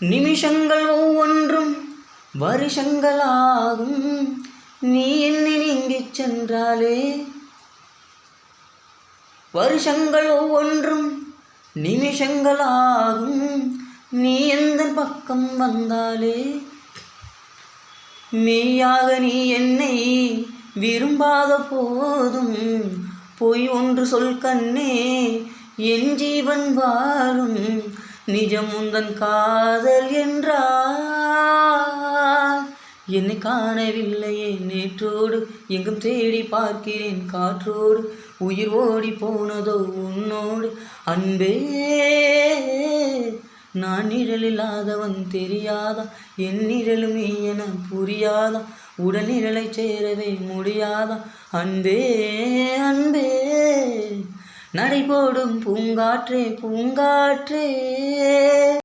நிமிஷங்கள் ஒவ்வொன்றும் வருஷங்களாகும். நீ என்னை நீங்கிச் சென்றாலே வருஷங்கள் ஒவ்வொன்றும் நிமிஷங்களாகும். நீ எந்த பக்கம் வந்தாலே மெய்யாக நீ என்னை விரும்பாத போதும் பொய் ஒன்று சொல் கண்ணே என் ஜீவன் வாழும். நிஜம் உந்தன் காதல் என்றால் என்னை காணவில்லையே நேற்றோடு எங்கும் தேடி பார்க்கிறேன் காற்றோடு உயிர் ஓடி போனதோ உன்னோடு. அன்பே நான் நிழலில்லாதவன் தெரியாதா என் நிழலுமே என புரியாதா உடல் நிழலை சேரவே முடியாதா. அன்பே அன்பே நடைபோடும் பூங்காற்றே பூங்காற்றே.